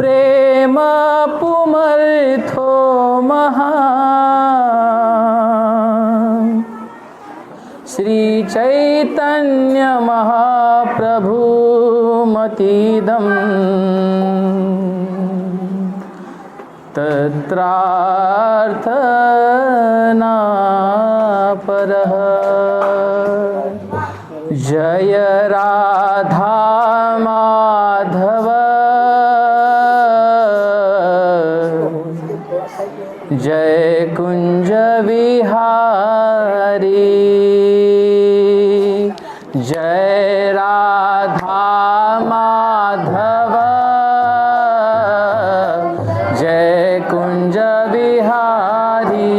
प्रेम पुमर्थो महान् श्री चैतन्य महाप्रभुमतीदम् तत्रार्थना परः। जय राधा माधव जय कुंज विहारी। जय राधा माधव जय कुंज विहारी।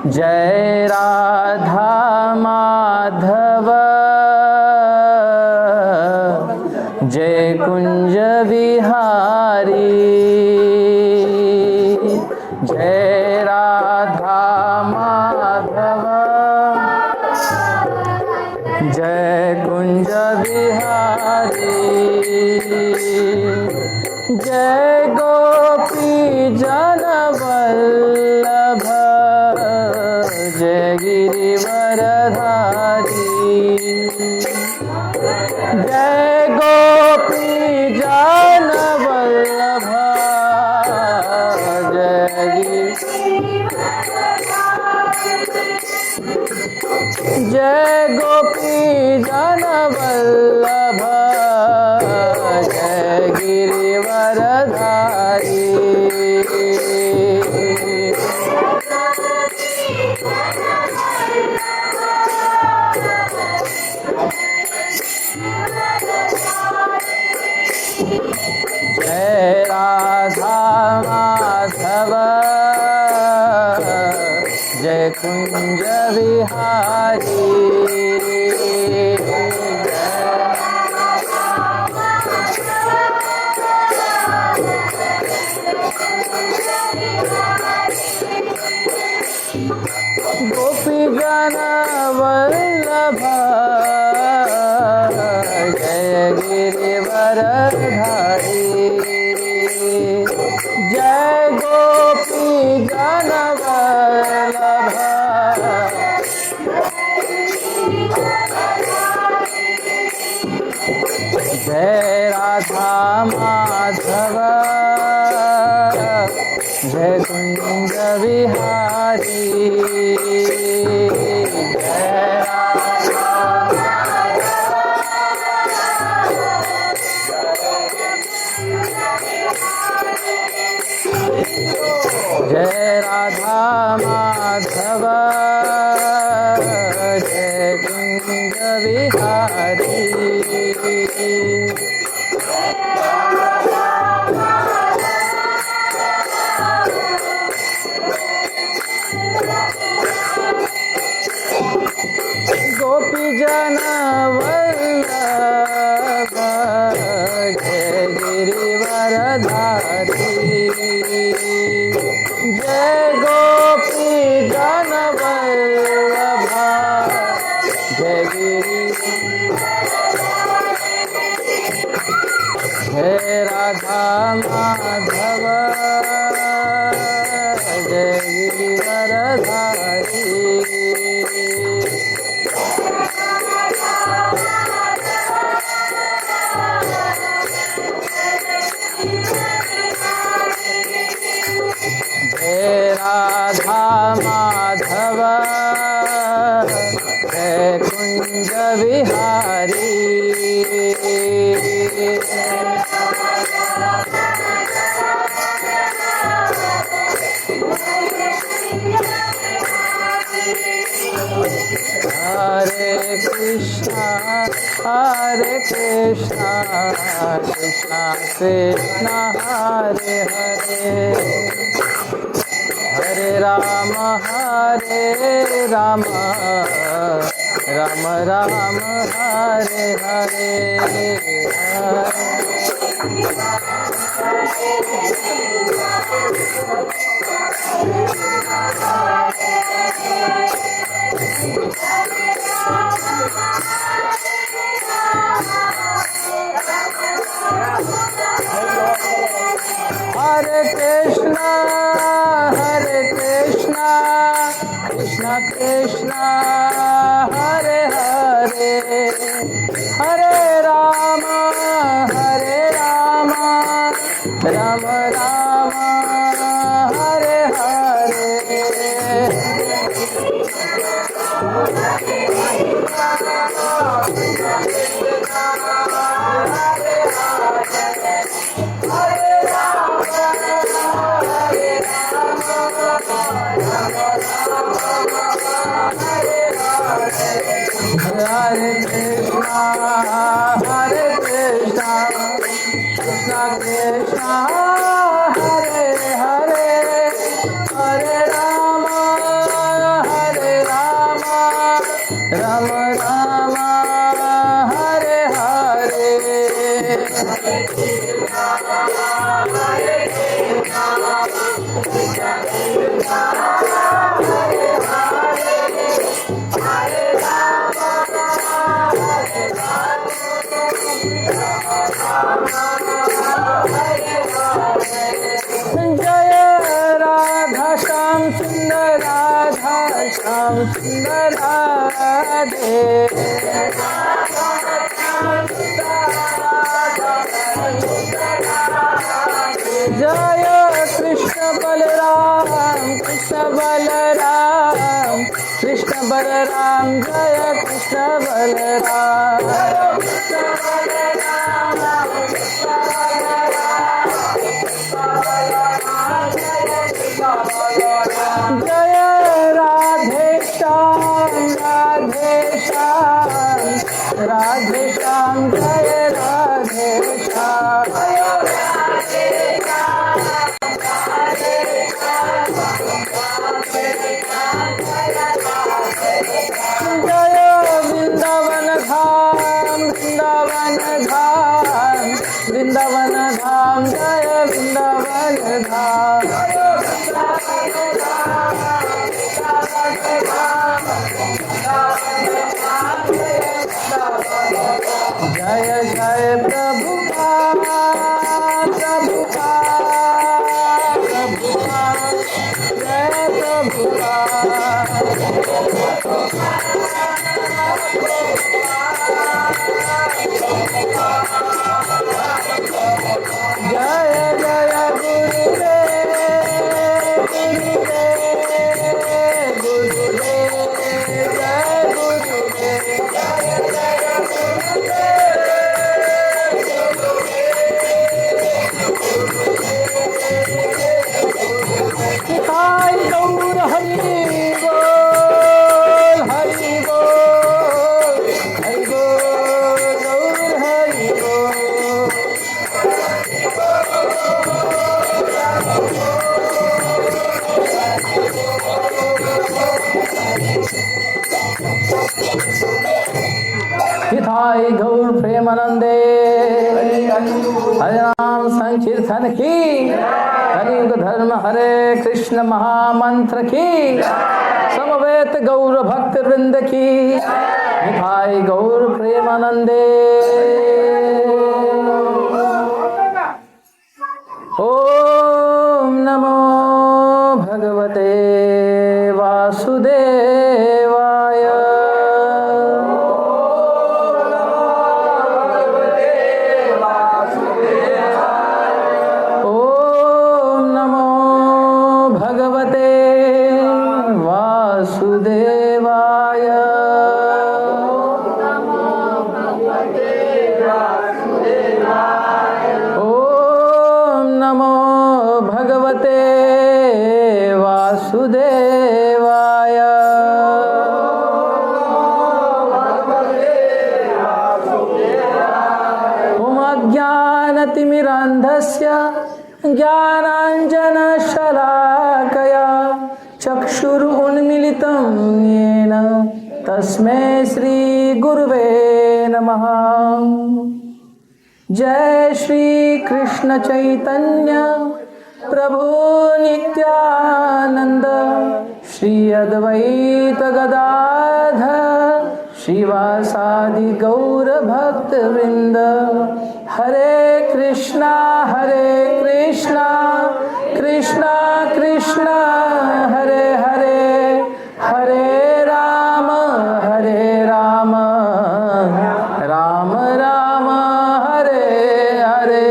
जय राधा माधव जय कुंज विहारी। जय राधा माधव जय कुंज विहारी। जय गोपी जन वल्लभ जय गिरिवरधारी। जय गोपी जन वल्लभ जय गोपी जन वल्लभ जय गिरिवरधारी। जय राधा माधव जय कुंज विहारी। गोपी जन वल्लभ जय गिरिवरधारी। जय गोपी जन वल्लभ जय राधा माधव जय कुंज विहारी। जय राधा माधव जय कुंज विहारी। गोपी जन वल्लभ जय गिरिवरधारी। जय गोपी जन वल्लभ जय गिरि। जय राधा माधव जय गिरिवरधारी। जय राधा माधव जय कुंज विहारी। हरे कृष्णा कृष्णा कृष्णा हरे हरे। हरे राम राम राम हरे हरे। राम राम हरे हरे हरे कृष्णा कृष्णा कृष्णा हरे हरे हरे राम राम राम हरे हरे जय राधा श्याम सुंदर राधा श्याम सुंदर राधे जय कृष्ण बलराम कृष्ण बलराम जय कृष्ण बलराम जय राधे श्याम जय राधे श्याम जय वृंदावन धाम जय वृंदावन धाम जय जय प्रभुपाद जय जय जय गुरुदेव जय निताई गौर हरि बोल गौर हरि बोल हिताई गौर प्रेमानंदे हरे नाम संकीर्तन की कलियुग धर्म हरे कृष्ण महामंत्र की समवेत गौर भक्त वृंद की हिताई गौर प्रेमानंदे ओम नमो भगवते वासुदेवाय ओम नमो भगवते वासुदेवाय ओम नमो भगवते वासुदेवाय ओम अज्ञानतिमिरान्धस्य ज्ञानाञ्जनशलाकया चक्षुरुन्मिलितं येन तस्मै श्रीगुरुवे नमः। जय श्री कृष्ण चैतन्य प्रभु नित्यानंद श्री अद्वैत गदाधर श्रीवासादि गौर भक्त वृंद हरे कृष्णा कृष्णा कृष्णा हरे हरे हरे राम राम राम हरे हरे।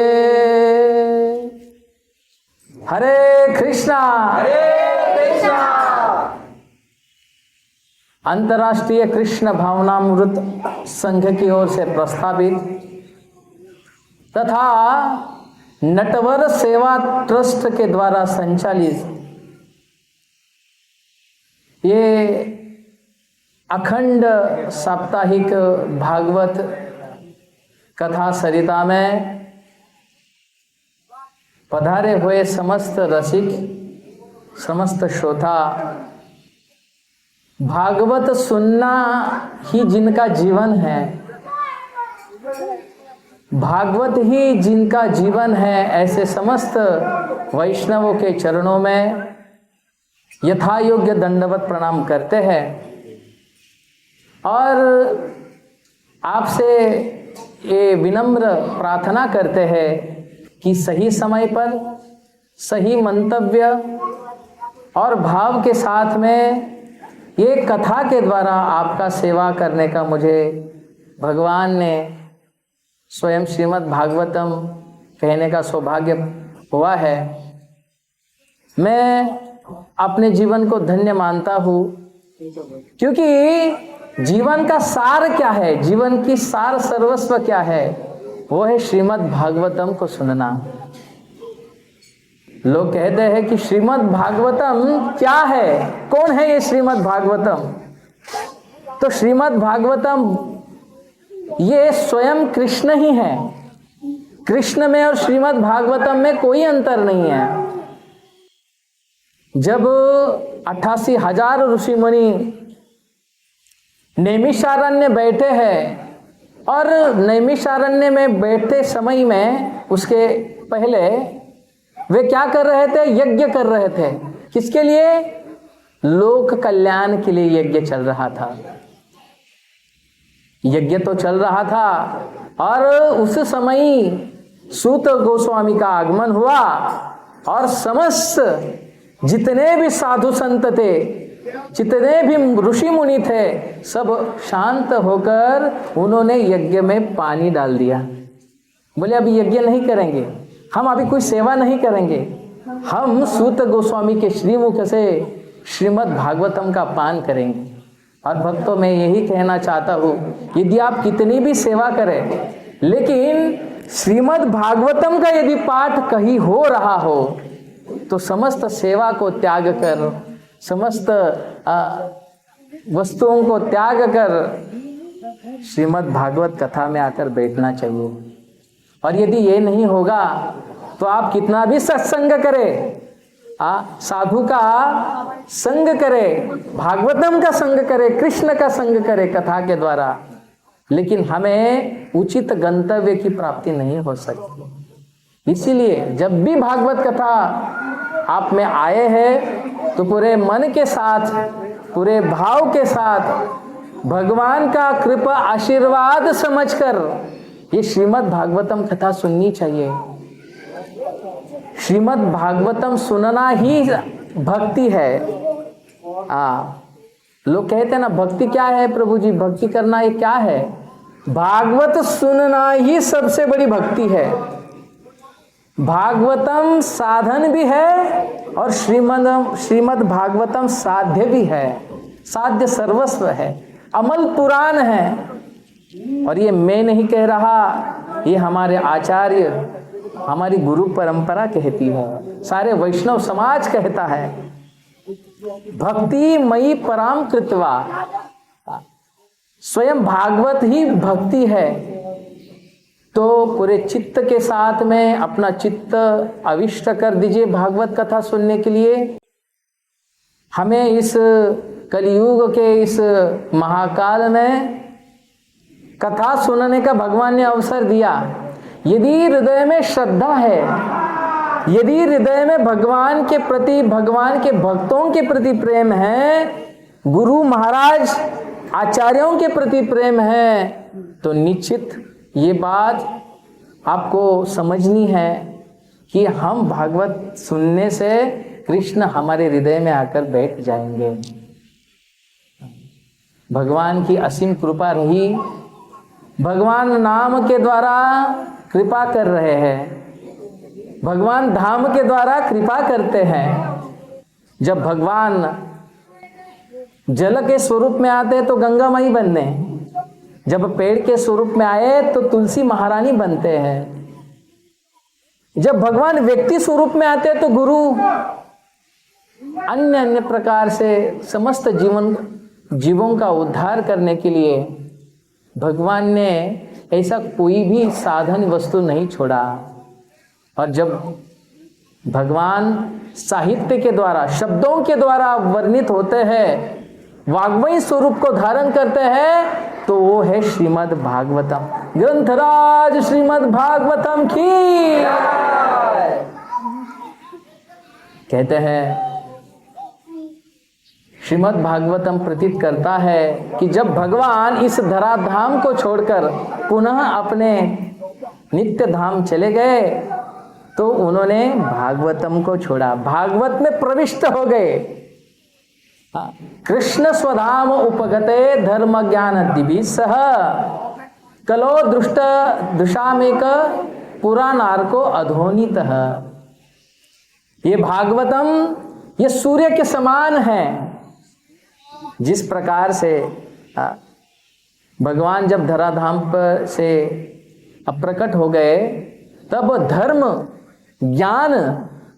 अंतर्राष्ट्रीय कृष्ण भावनामृत संघ की ओर से प्रस्तावित तथा नटवर सेवा ट्रस्ट के द्वारा संचालित ये अखंड साप्ताहिक भागवत कथा सरिता में पधारे हुए समस्त रसिक, समस्त श्रोता, भागवत सुनना ही जिनका जीवन है, भागवत ही जिनका जीवन है, ऐसे समस्त वैष्णवों के चरणों में यथा योग्य दंडवत प्रणाम करते हैं और आपसे ये विनम्र प्रार्थना करते हैं कि सही समय पर सही मंतव्य और भाव के साथ में ये कथा के द्वारा आपका सेवा करने का मुझे भगवान ने स्वयं श्रीमद् भागवतम कहने का सौभाग्य हुआ है। मैं अपने जीवन को धन्य मानता हूँ, क्योंकि जीवन का सार क्या है, जीवन की सार सर्वस्व क्या है, वो है श्रीमद् भागवतम को सुनना। लोग कहते हैं कि श्रीमद् भागवतम क्या है, कौन है ये श्रीमद् भागवतम? तो श्रीमद् भागवतम ये स्वयं कृष्ण ही है। कृष्ण में और श्रीमद् भागवतम में कोई अंतर नहीं है। जब 88,000 ऋषि मुनि नैमिषारण्य बैठे हैं और नैमिषारण्य में बैठते समय में उसके पहले वे क्या कर रहे थे? यज्ञ कर रहे थे। किसके लिए? लोक कल्याण के लिए यज्ञ चल रहा था। यज्ञ तो चल रहा था और उस समय सूत गोस्वामी का आगमन हुआ और समस्त जितने भी साधु संत थे, जितने भी ऋषि मुनि थे, सब शांत होकर उन्होंने यज्ञ में पानी डाल दिया। बोले अभी यज्ञ नहीं करेंगे, हम अभी कोई सेवा नहीं करेंगे, हम सूत गोस्वामी के श्रीमुख से श्रीमद् भागवतम का पान करेंगे। और भक्तों में यही कहना चाहता हूँ, यदि आप कितनी भी सेवा करें, लेकिन श्रीमद् भागवतम का यदि पाठ कहीं हो रहा हो तो समस्त सेवा को त्याग कर, समस्त वस्तुओं को त्याग कर श्रीमद् भागवत कथा में आकर बैठना चाहिए। और यदि ये नहीं होगा तो आप कितना भी सत्संग करें, साधु का संग करे, भागवतम का संग करे, कृष्ण का संग करे कथा के द्वारा, लेकिन हमें उचित गंतव्य की प्राप्ति नहीं हो सकती। इसीलिए जब भी भागवत कथा आप में आए हैं तो पूरे मन के साथ, पूरे भाव के साथ भगवान का कृपा आशीर्वाद समझकर ये श्रीमद् भागवतम कथा सुननी चाहिए। श्रीमद् भागवतम सुनना ही भक्ति है। लोग कहते हैं ना, भक्ति क्या है प्रभु जी, भक्ति करना ये क्या है? भागवत सुनना ही सबसे बड़ी भक्ति है। भागवतम साधन भी है और श्रीमद् भागवतम साध्य भी है। साध्य सर्वस्व है, अमल पुराण है। और ये मैं नहीं कह रहा, ये हमारे आचार्य, हमारी गुरु परंपरा कहती है, सारे वैष्णव समाज कहता है। भक्ति मयि पराम कृत्वा, स्वयं भागवत ही भक्ति है। तो पूरे चित्त के साथ में अपना चित्त अविष्ट कर दीजिए भागवत कथा सुनने के लिए। हमें इस कलियुग के इस महाकाल में कथा सुनने का भगवान ने अवसर दिया। यदि हृदय में श्रद्धा है, यदि हृदय में भगवान के प्रति, भगवान के भक्तों के प्रति प्रेम है, गुरु महाराज आचार्यों के प्रति प्रेम है, तो निश्चित ये बात आपको समझनी है कि हम भागवत सुनने से कृष्ण हमारे हृदय में आकर बैठ जाएंगे। भगवान की असीम कृपा रही, भगवान नाम के द्वारा कृपा कर रहे हैं, भगवान धाम के द्वारा कृपा करते हैं। जब भगवान जल के स्वरूप में आते हैं तो गंगामयी बनने, जब पेड़ के स्वरूप में आए तो तुलसी महारानी बनते हैं, जब भगवान व्यक्ति स्वरूप में आते हैं तो गुरु, अन्य अन्य प्रकार से समस्त जीवों का उद्धार करने के लिए भगवान ने ऐसा कोई भी साधन वस्तु नहीं छोड़ा। और जब भगवान साहित्य के द्वारा, शब्दों के द्वारा वर्णित होते हैं, वाग्मयी स्वरूप को धारण करते हैं, तो वो है श्रीमद् भागवतम। ग्रंथराज श्रीमद् भागवतम की कहते हैं। श्रीमद् भागवतम प्रतीत करता है कि जब भगवान इस धराधाम को छोड़कर पुनः अपने नित्य धाम चले गए तो उन्होंने भागवतम को छोड़ा, भागवत में प्रविष्ट हो गए। कृष्ण स्वधाम उपगते धर्म ज्ञान दिभि सह कलो दृष्ट दुषामेक पुराणार्को अधोनितः। ये भागवतम ये सूर्य के समान है। जिस प्रकार से भगवान जब धराधाम पर से अप्रकट हो गए तब धर्म ज्ञान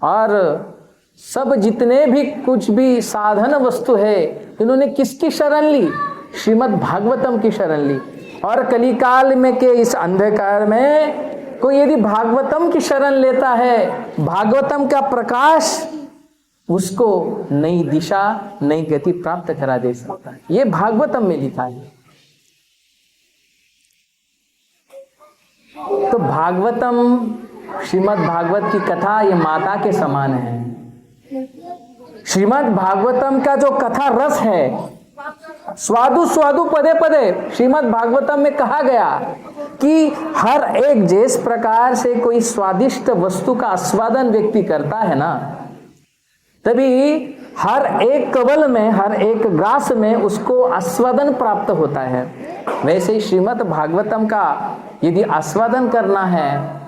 और सब जितने भी कुछ भी साधन वस्तु है इन्होंने किसकी शरण ली? श्रीमद् भागवतम की शरण ली। और कलिकाल में के इस अंधकार में कोई यदि भागवतम की शरण लेता है, भागवतम का प्रकाश उसको नई दिशा नई गति प्राप्त करा दे सकता है। ये भागवतम में लिखा है। तो भागवतम श्रीमद् भागवत की कथा ये माता के समान है। श्रीमद् भागवतम का जो कथा रस है, स्वादु स्वादु पदे पदे श्रीमद् भागवतम में कहा गया कि हर एक जिस प्रकार से कोई स्वादिष्ट वस्तु का आस्वादन व्यक्ति करता है ना, तभी हर एक कवल में हर एक ग्रास में उसको आस्वादन प्राप्त होता है। वैसे ही श्रीमद् भागवतम का यदि आस्वादन करना है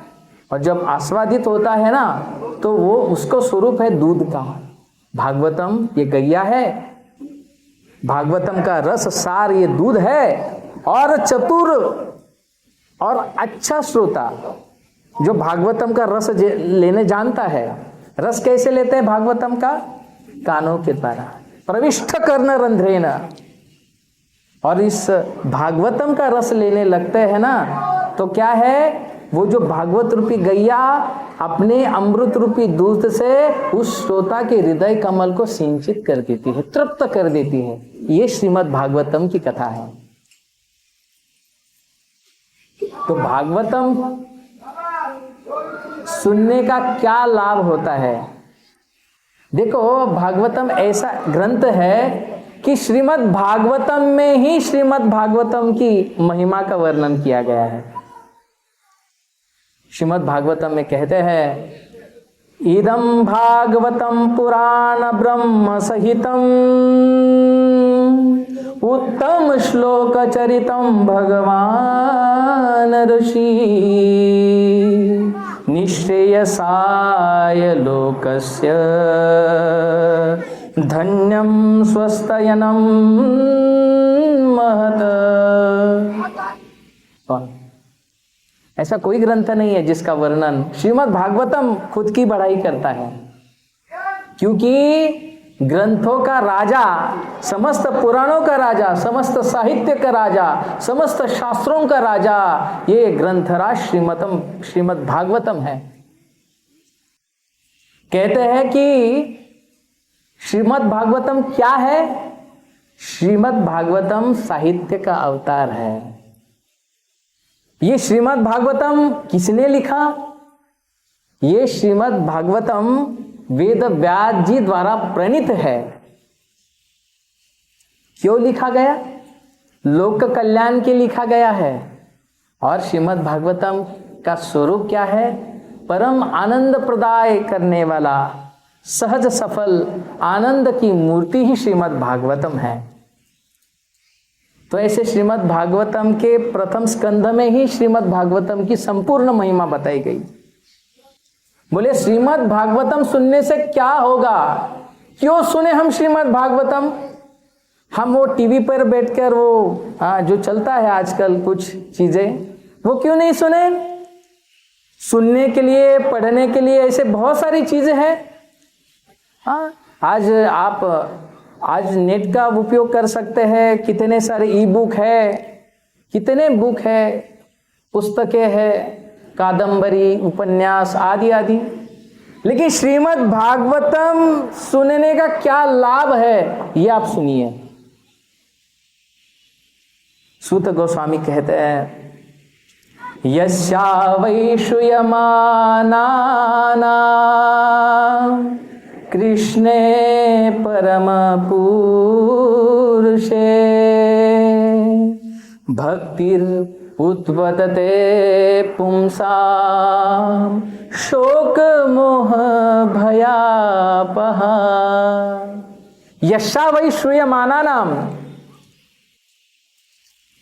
और जब आस्वादित होता है ना तो वो उसको स्वरूप है दूध का। भागवतम ये गैया है, भागवतम का रस सार ये दूध है। और चतुर और अच्छा श्रोता जो भागवतम का रस लेने जानता है, रस कैसे लेते हैं भागवतम का? कानों के द्वारा प्रविष्ट कर्ण रंध्रेन। और इस भागवतम का रस लेने लगते हैं ना तो क्या है, वो जो भागवत रूपी गैया अपने अमृत रूपी दूध से उस श्रोता के हृदय कमल को सिंचित कर देती है, तृप्त कर देती है। ये श्रीमद् भागवतम की कथा है। तो भागवतम सुनने का क्या लाभ होता है? देखो, भागवतम ऐसा ग्रंथ है कि श्रीमद् भागवतम में ही श्रीमद् भागवतम की महिमा का वर्णन किया गया है। श्रीमद् भागवतम में कहते हैं, इदं भागवतम पुराण ब्रह्म सहितम उत्तम श्लोक चरितम भगवान ऋषि निश्रेयसाय लोकस्य धन्यम स्वस्तयनम महत। ऐसा कोई ग्रंथ नहीं है जिसका वर्णन श्रीमद् भागवतम खुद की बढ़ाई करता है, क्योंकि ग्रंथों का राजा, समस्त पुराणों का राजा, समस्त साहित्य का राजा, समस्त शास्त्रों का राजा ये ग्रंथराज श्रीमद् भागवतम है। कहते हैं कि श्रीमद् भागवतम क्या है? श्रीमद् भागवतम साहित्य का अवतार है। ये श्रीमद् भागवतम किसने लिखा? ये श्रीमद् भागवतम वेद व्यास जी द्वारा प्रणीत है। क्यों लिखा गया? लोक कल्याण के लिखा गया है। और श्रीमद् भागवतम का स्वरूप क्या है? परम आनंद प्रदाय करने वाला सहज सफल आनंद की मूर्ति ही श्रीमद् भागवतम है। तो ऐसे श्रीमद् भागवतम के प्रथम स्कंध में ही श्रीमद् भागवतम की संपूर्ण महिमा बताई गई। बोले श्रीमद् भागवतम सुनने से क्या होगा? क्यों सुने हम श्रीमद् भागवतम? हम वो टीवी पर बैठकर वो जो चलता है आजकल कुछ चीजें, वो क्यों नहीं सुने? सुनने के लिए, पढ़ने के लिए ऐसे बहुत सारी चीजें हैं। आज नेट का उपयोग कर सकते हैं, कितने सारे ई बुक है, कितने बुक है, पुस्तकें है, कादंबरी, उपन्यास आदि आदि। लेकिन श्रीमद् भागवतम सुनने का क्या लाभ है, ये आप सुनिए। सूत गोस्वामी कहते हैं, यस्या वै श्रूयमानानां कृष्णे परम पुरुषे भक्तिर उत्पतते पुंसां शोक मोह भयापहा। यस्या वै श्रूयमानानां,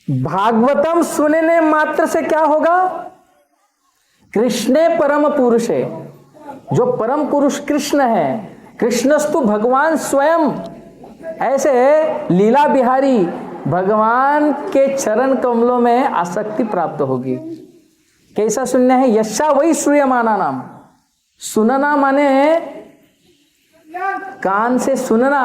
भागवतम सुनने मात्र से क्या होगा? कृष्णे परम पुरुष है, जो परम पुरुष कृष्ण है, कृष्णस्तु भगवान स्वयं, ऐसे लीला बिहारी भगवान के चरण कमलों में आसक्ति प्राप्त होगी। कैसा सुनना है? यशा वही श्रूयमाना नाम। सुनना माने कान से सुनना,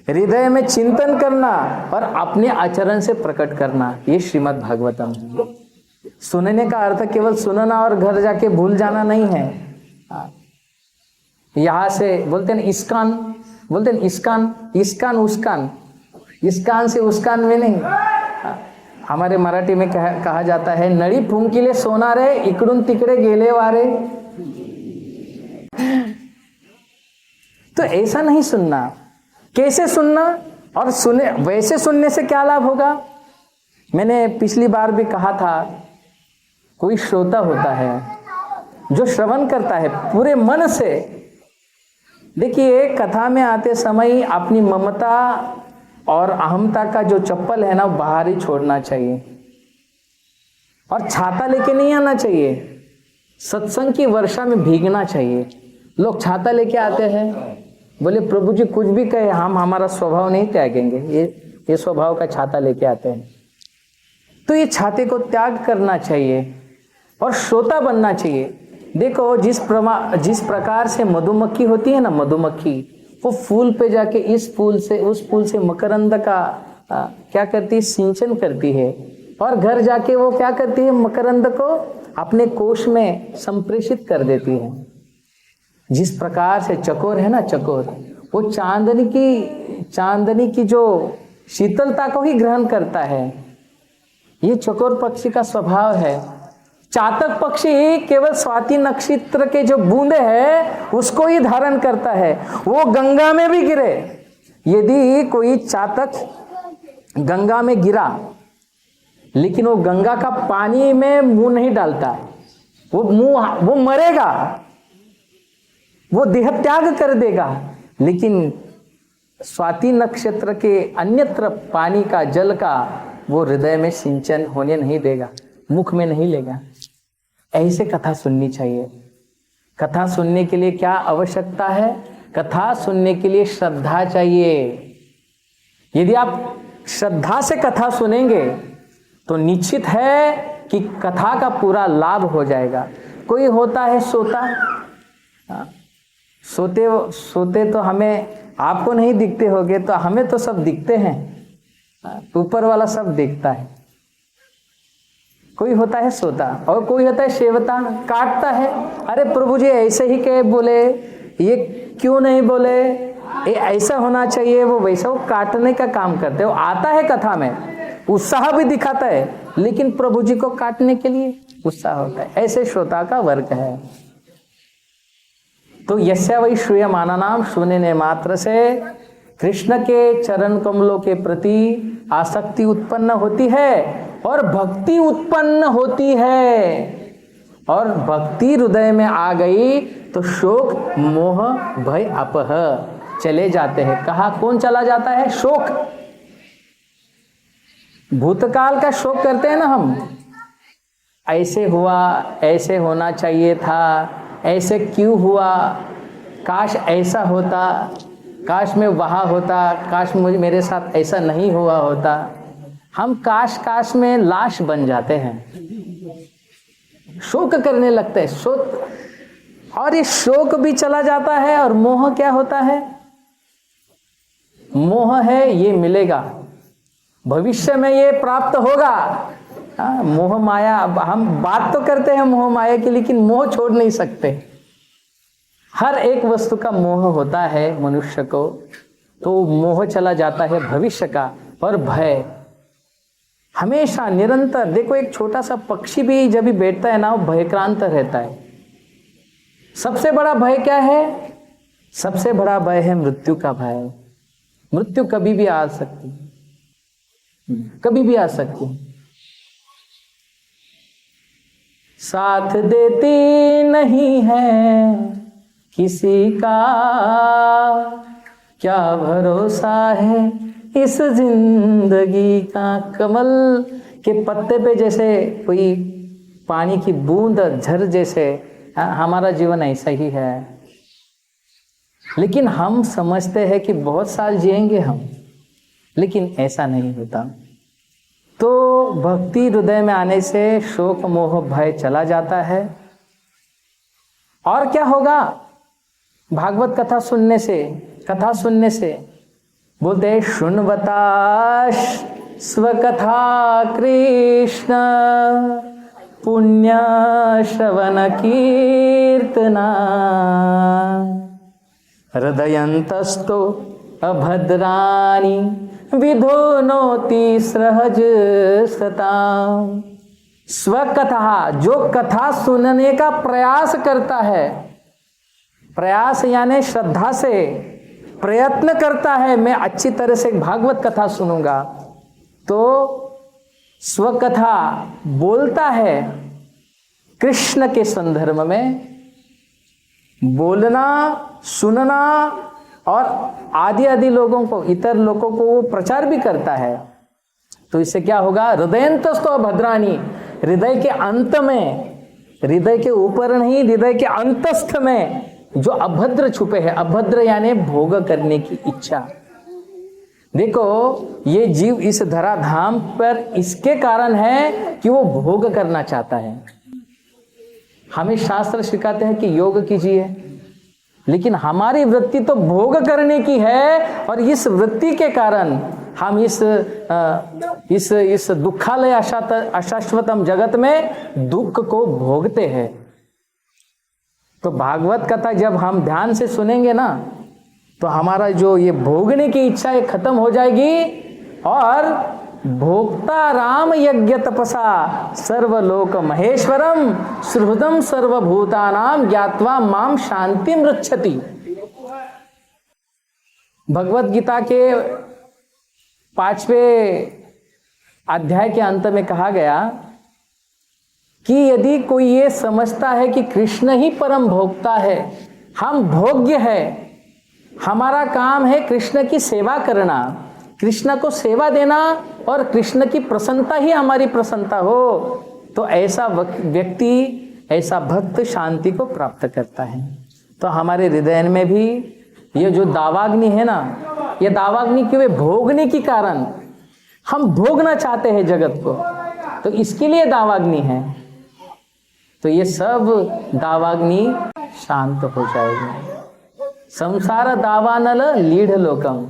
हृदय में चिंतन करना और अपने आचरण से प्रकट करना, ये श्रीमद् भागवतम है। सुनने का अर्थ केवल सुनना और घर जाके भूल जाना नहीं है। यहां से बोलते हैं इस्कान, बोलते हैं इस्कान, इसकान उसकान, इस कान से उस कान में नहीं। हमारे मराठी में कहा जाता है, नळी फुंकिले सोनारे इकडून तिकडे गेले वारे। तो ऐसा नहीं सुनना। कैसे सुनना? और सुने वैसे सुनने से क्या लाभ होगा? मैंने पिछली बार भी कहा था, कोई श्रोता होता है जो श्रवण करता है पूरे मन से। देखिए, कथा में आते समय अपनी ममता और अहमता का जो चप्पल है ना, वो बाहर ही छोड़ना चाहिए और छाता लेके नहीं आना चाहिए। सत्संग की वर्षा में भीगना चाहिए। लोग छाता लेके आते हैं, बोले प्रभु जी कुछ भी कहे, हम हमारा स्वभाव नहीं त्यागेंगे। ये स्वभाव का छाता लेके आते हैं। तो ये छाते को त्याग करना चाहिए और श्रोता बनना चाहिए। देखो, जिस प्रकार से मधुमक्खी होती है ना, मधुमक्खी वो फूल पे जाके इस फूल से उस फूल से मकरंद का क्या करती है? सिंचन करती है। और घर जाके वो क्या करती है? मकरंद को अपने कोश में संप्रेषित कर देती है। जिस प्रकार से चकोर है ना, चकोर वो चांदनी की जो शीतलता को ही ग्रहण करता है। ये चकोर पक्षी का स्वभाव है। चातक पक्षी केवल स्वाति नक्षत्र के जो बूंदे हैं उसको ही धारण करता है। वो गंगा में भी गिरे, यदि कोई चातक गंगा में गिरा, लेकिन वो गंगा का पानी में मुंह नहीं डालता, वो मरेगा, वो देह त्याग कर देगा। लेकिन स्वाति नक्षत्र के अन्यत्र पानी का, जल का वो हृदय में सिंचन होने नहीं देगा, मुख में नहीं लेगा। ऐसे कथा सुननी चाहिए। कथा सुनने के लिए क्या आवश्यकता है? कथा सुनने के लिए श्रद्धा चाहिए। यदि आप श्रद्धा से कथा सुनेंगे तो निश्चित है कि कथा का पूरा लाभ हो जाएगा। कोई होता है सोता, सोते तो हमें, आपको नहीं दिखते होंगे, तो हमें तो सब दिखते हैं, ऊपर वाला सब देखता है। कोई होता है सोता और कोई होता है सेवता, काटता है। अरे प्रभु जी ऐसे ही कहे बोले, ये क्यों नहीं बोले, ये ऐसा होना चाहिए, वो वैसा, वो काटने का काम करते हो। आता है कथा में, उत्साह भी दिखाता है, लेकिन प्रभु जी को काटने के लिए उत्साह होता है। ऐसे श्रोता का वर्ग है। तो यस्या वै श्रूयमानानां, सुनने मात्र से कृष्ण के चरण कमलों के प्रति आसक्ति उत्पन्न होती है और भक्ति उत्पन्न होती है। और भक्ति हृदय में आ गई तो शोक मोह भय अपह चले जाते हैं। कहा कौन चला जाता है? शोक। भूतकाल का शोक करते हैं ना हम, ऐसे हुआ, ऐसे होना चाहिए था, ऐसे क्यों हुआ, काश ऐसा होता, काश मैं वहाँ होता, काश मुझे मेरे साथ ऐसा नहीं हुआ होता। हम काश काश में लाश बन जाते हैं, शोक करने लगते हैं, शोक। और ये शोक भी चला जाता है। और मोह क्या होता है? मोह है ये मिलेगा, भविष्य में ये प्राप्त होगा। मोह माया, अब हम बात तो करते हैं मोह माया की, लेकिन मोह छोड़ नहीं सकते। हर एक वस्तु का मोह होता है मनुष्य को, तो मोह चला जाता है भविष्य का। और भय हमेशा निरंतर, देखो एक छोटा सा पक्षी भी जब भी बैठता है ना, वो भयक्रांत रहता है। सबसे बड़ा भय क्या है? सबसे बड़ा भय है मृत्यु का भय। मृत्यु कभी भी आ सकती, कभी भी आ सकती। साथ देती नहीं है किसी का, क्या भरोसा है इस जिंदगी का। कमल के पत्ते पे जैसे कोई पानी की बूंद झर जैसे हमारा जीवन ऐसा ही है। लेकिन हम समझते हैं कि बहुत साल जिएंगे हम, लेकिन ऐसा नहीं होता। तो भक्ति हृदय में आने से शोक मोह भय चला जाता है। और क्या होगा? भागवत कथा सुनने से, कथा सुनने से बोलते हैं शृण्वता स्वकथा कृष्ण पुण्य श्रवण कीर्तना हृदयन्तस्तो अभद्राणि विधोनोति सहज सता। स्वकथा, जो कथा सुनने का प्रयास करता है, प्रयास यानी श्रद्धा से प्रयत्न करता है, मैं अच्छी तरह से भागवत कथा सुनूंगा, तो स्वकथा बोलता है। कृष्ण के संदर्भ में बोलना, सुनना और आदि आदि लोगों को, इतर लोगों को वो प्रचार भी करता है। तो इससे क्या होगा? हृदयंतस्तो भद्राणी, हृदय के अंत में, हृदय के ऊपर नहीं, हृदय के अंतस्थ में जो अभद्र छुपे हैं। अभद्र यानी भोग करने की इच्छा। देखो ये जीव इस धराधाम पर इसके कारण है कि वो भोग करना चाहता है। हमें शास्त्र सिखाते हैं कि योग कीजिए, लेकिन हमारी वृत्ति तो भोग करने की है। और इस वृत्ति के कारण हम इस दुखालय अशाश्वतम जगत में दुख को भोगते हैं। तो भागवत कथा जब हम ध्यान से सुनेंगे ना, तो हमारा जो ये भोगने की इच्छा है खत्म हो जाएगी। और भोक्ता राम यज्ञ तपसा सर्वलोक महेश्वरम सुहृदम सर्वभूतानाम ज्ञात्वा माम शांति मृच्छति। भगवत गीता के 5वें अध्याय के अंत में कहा गया कि यदि कोई ये समझता है कि कृष्ण ही परम भोक्ता है, हम भोग्य है, हमारा काम है कृष्ण की सेवा करना, कृष्ण को सेवा देना और कृष्ण की प्रसन्नता ही हमारी प्रसन्नता हो, तो ऐसा व्यक्ति, ऐसा भक्त शांति को प्राप्त करता है। तो हमारे हृदय में भी ये जो दावाग्नि है ना, ये दावाग्नि क्यों है? भोगने के कारण हम भोगना चाहते हैं जगत को, तो इसके लिए दावाग्नि है। तो ये सब दावाग्नि शांत हो जाएगी। संसार दावानल लीढ़ लोकम,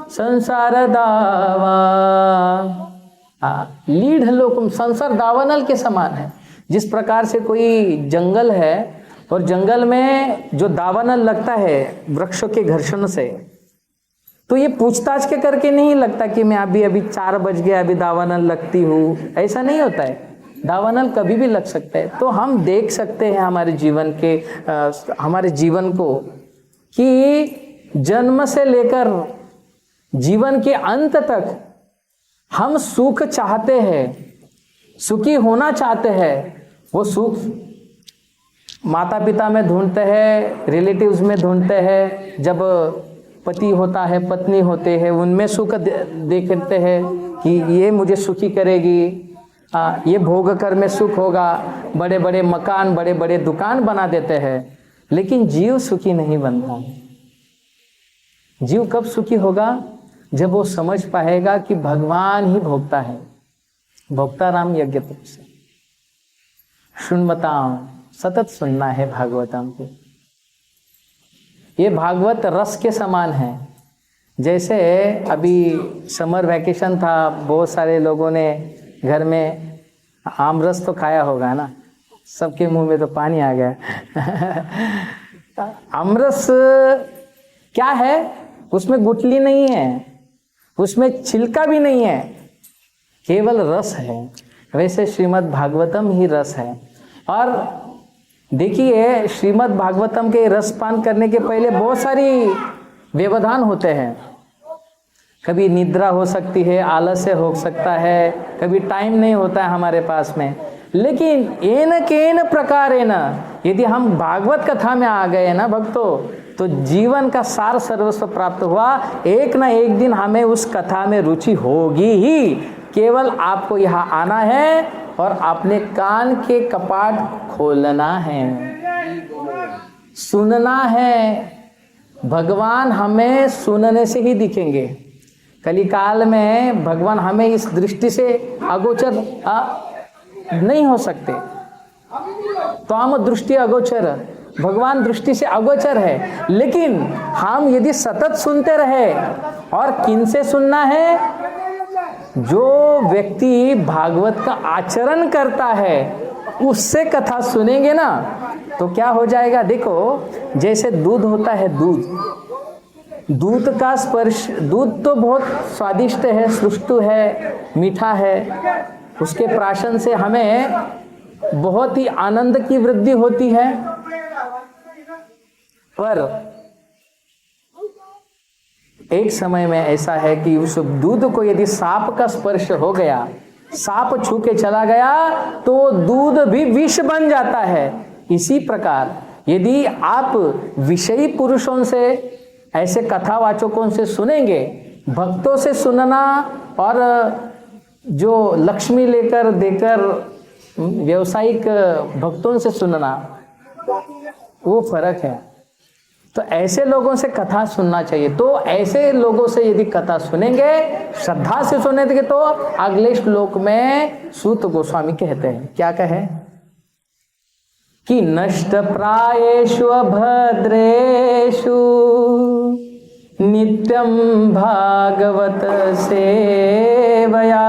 संसार दावा लीढ़ लोकम, संसार दावानल के समान है। जिस प्रकार से कोई जंगल है और जंगल में जो दावानल लगता है वृक्षों के घर्षण से, तो ये पूछताछ के करके नहीं लगता कि मैं अभी 4 बज गया, अभी दावानल लगती हूँ, ऐसा नहीं होता है। दावानल कभी भी लग सकता है। तो हम देख सकते हैं हमारे जीवन के हमारे जीवन को कि जन्म से लेकर जीवन के अंत तक हम सुख चाहते हैं, सुखी होना चाहते हैं। वो सुख माता पिता में ढूंढते हैं, रिलेटिव्स में ढूंढते हैं, जब पति होता है, पत्नी होते हैं, उनमें सुख देखते हैं कि ये मुझे सुखी करेगी, ये भोग कर में सुख होगा। बड़े बड़े मकान, बड़े बड़े दुकान बना देते हैं, लेकिन जीव सुखी नहीं बनता। जीव कब सुखी होगा? जब वो समझ पाएगा कि भगवान ही भोक्ता है। भोक्ता राम यज्ञ से सुनमताम, सतत सुनना है भागवतम को। ये भागवत रस के समान है। जैसे अभी समर वैकेशन था, बहुत सारे लोगों ने घर में आम रस तो खाया होगा ना, सबके मुंह में तो पानी आ गया। आमरस क्या है? उसमें गुठली नहीं है, उसमें छिलका भी नहीं है, केवल रस है। वैसे श्रीमद् भागवतम ही रस है। और देखिए, श्रीमद् भागवतम के रस पान करने के पहले बहुत सारी व्यवधान होते हैं। कभी निद्रा हो सकती है, आलस्य हो सकता है, कभी टाइम नहीं होता है हमारे पास में। लेकिन एन केन प्रकारेण यदि हम भागवत कथा में आ गए ना भक्तों, तो जीवन का सार सर्वस्व प्राप्त हुआ। एक ना एक दिन हमें उस कथा में रुचि होगी ही। केवल आपको यहाँ आना है और अपने कान के कपाट खोलना है, सुनना है। भगवान हमें सुनने से ही दिखेंगे। कलिकाल में भगवान हमें इस दृष्टि से अगोचर नहीं हो सकते। तो हम दृष्टि अगोचर, भगवान दृष्टि से अगोचर है। लेकिन हम यदि सतत सुनते रहे, और किन से सुनना है? जो व्यक्ति भागवत का आचरण करता है उससे कथा सुनेंगे ना, तो क्या हो जाएगा? देखो, जैसे दूध होता है, दूध का स्पर्श, दूध तो बहुत स्वादिष्ट है, सुष्टु है, मीठा है। उसके प्राशन से हमें बहुत ही आनंद की वृद्धि होती है। पर एक समय में ऐसा है कि उस दूध को यदि सांप का स्पर्श हो गया, सांप छू के चला गया, तो दूध भी विष बन जाता है। इसी प्रकार यदि आप विषयी पुरुषों से, ऐसे कथावाचकों से सुनेंगे, भक्तों से सुनना और जो लक्ष्मी लेकर देकर व्यवसायिक भक्तों से सुनना, वो फर्क है। तो ऐसे लोगों से कथा सुनना चाहिए। तो ऐसे लोगों से यदि कथा सुनेंगे, श्रद्धा से सुनेंगे, तो अगले श्लोक में सूत गोस्वामी कहते हैं, क्या कहे कि नष्ट प्रायेषु अभद्रेषु नित्यं भागवत सेवया